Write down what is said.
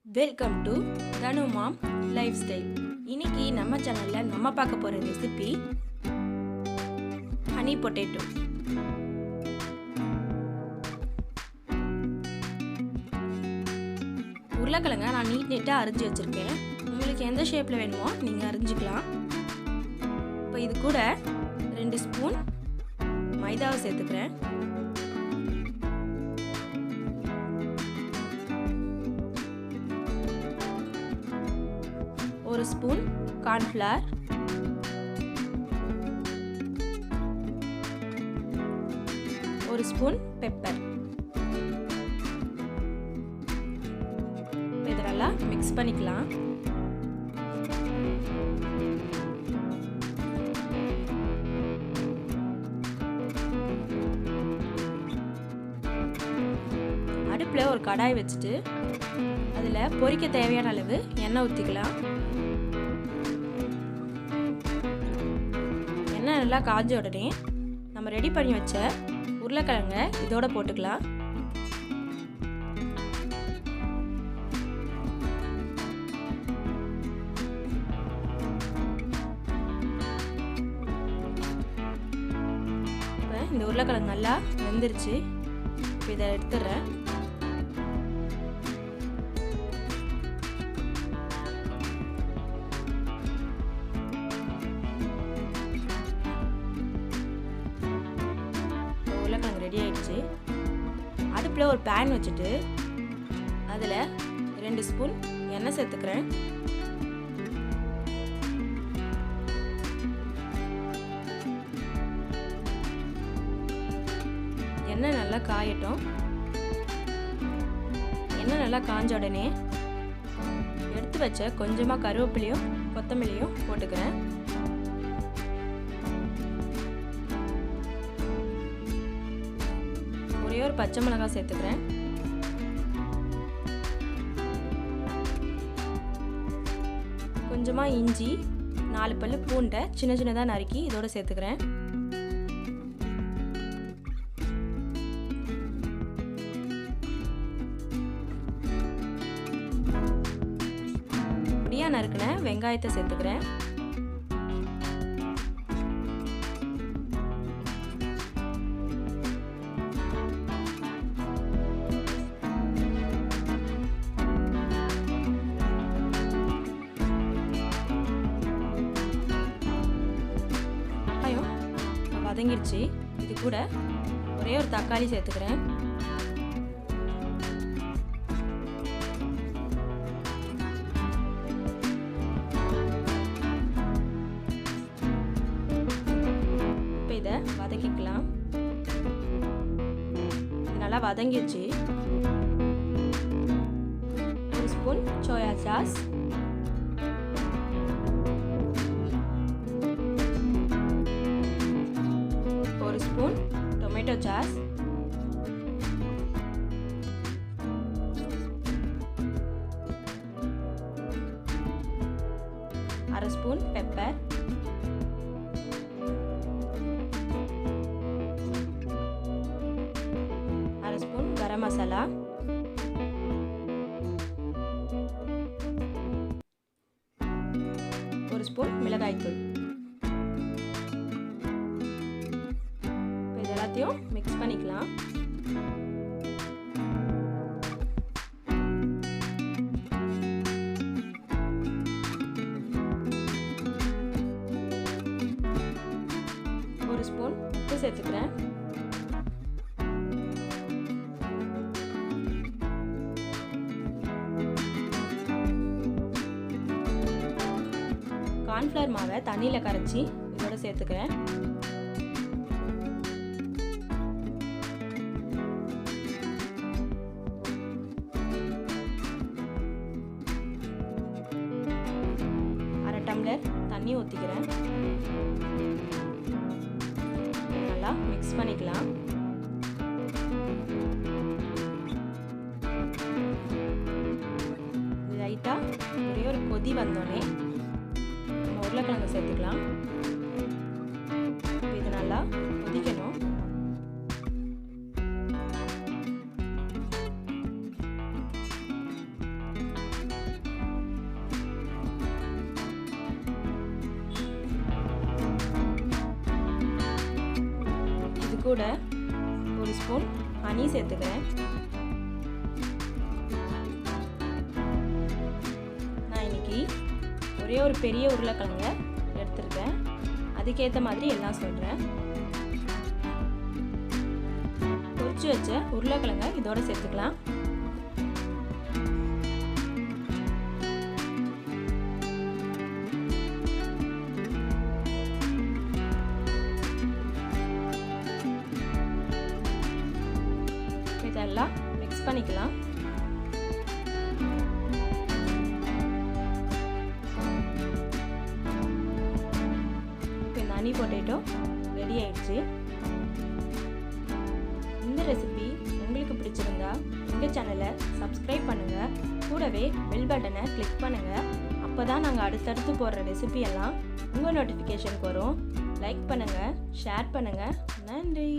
Welcome to Thanumam lifestyle. இன்னைக்கு நம்ம சேனலில் நம்ம பார்க்க போகிற ரெசிபி ஹனி பொட்டேட்டோ. உருளைக்கிழங்க நான் நீட்டாக அரிஞ்சு வச்சுருக்கேன். உங்களுக்கு எந்த ஷேப்பில் வேணுமோ நீங்கள் அரிஞ்சிக்கலாம். இப்போ இது கூட 2 ஸ்பூன் மைதாவை சேர்த்துக்கிறேன். ஒரு ஸ்பூன் கார்ன்ஃப்ளவர், ஒரு ஸ்பூன் பெப்பர். இதை நல்லா மிக்ஸ் பண்ணிக்கலாம். அடுப்பில் ஒரு கடாய் வச்சுட்டு அதில் பொரிக்க தேவையான அளவு எண்ணெய் ஊற்றிக்கலாம். எண்ணெய் நல்லா காஞ்ச உடனே நம்ம ரெடி பண்ணி வச்ச உருளைக்கிழங்க இதோட போட்டுக்கலாம். இப்போ இந்த உருளைக்கிழங்கு நல்லா வெந்துருச்சு. இப்போ இதை எடுத்துடுறேன். உருளைக்கிழங்கு ரெடி ஆயிடுச்சு. அடுப்பில் ஒரு பேன் வச்சுட்டு அதில் 2 ஸ்பூன் எண்ணெய் சேர்த்துக்கிறேன். எண்ணெய் நல்லா காயட்டும். எண்ணெய் நல்லா காஞ்ச உடனே எடுத்து வச்ச கொஞ்சமாக கருவேப்பிலையும் கொத்தமல்லியும் போட்டுக்கிறேன். ஒரே ஒரு பச்சை மிளகாய் சேர்த்துக்கிறேன். கொஞ்சமாக இஞ்சி, 4 பல்லு பூண்டை சின்ன சின்னதாக நறுக்கி இதோட சேர்த்துக்கிறேன். பொடியா நறுக்கின வெங்காயத்தை சேர்த்துக்கிறேன். வதங்கிடுச்சு. இது கூட ஒரே ஒரு தக்காளி சேர்த்துக்கிறேன். இப்போ இதை வதக்கிக்கலாம். நல்லா வதங்கிடுச்சு. ஒரு ஸ்பூன் சோயா சாஸ், ஒரு ஸ்பூன் டொமேட்டோ சாஸ், அரை ஸ்பூன் பெப்பர், அரை ஸ்பூன் கரம் மசாலா, ஒரு ஸ்பூன் மிளகாய்த்தூள். எல்லாத்தையும் மிக்ஸ் பண்ணிக்கலாம். ஒரு ஸ்பூன் உப்பு சேர்த்துக்கிறேன். கார்ன்ஃப்ளவர் மாவை தண்ணியில் கரைச்சி இதோட சேர்த்துக்கிறேன். டம்ளர் தண்ணி ஊற்றிக்கிறேன். நல்லா மிக்ஸ் பண்ணிக்கலாம். லைட்டாக ஒரே ஒரு கொதி வந்தோடனே நம்ம உருளைக்கிழங்கு சேர்த்துக்கலாம். இது நல்லா கொதிக்கணும். கூட 1 ஸ்பூன் ஹனி சேர்த்துக்கிறேன். நான் இன்னைக்கு ஒரே ஒரு பெரிய உருளைக்கிழங்க எடுத்துருக்கேன். அதுக்கேற்ற மாதிரி எல்லாம் சொல்கிறேன். பொரிச்சு வச்ச உருளைக்கிழங்க இதோட சேர்த்துக்கலாம். இதெல்லாம் மிக்ஸ் பண்ணிக்கலாம். இப்போ ஹனி பொட்டேட்டோ ரெடி ஆயிடுச்சு. இந்த ரெசிபி உங்களுக்கு பிடிச்சிருந்தா எங்கள் சேனலை சப்ஸ்கிரைப் பண்ணுங்கள். கூடவே பெல் பட்டனை கிளிக் பண்ணுங்கள். அப்போ தான் நாங்கள் அடுத்தடுத்து போடுற ரெசிபி எல்லாம் உங்கள் நோட்டிஃபிகேஷனுக்கு வரும். லைக் பண்ணுங்கள், ஷேர் பண்ணுங்கள். நன்றி.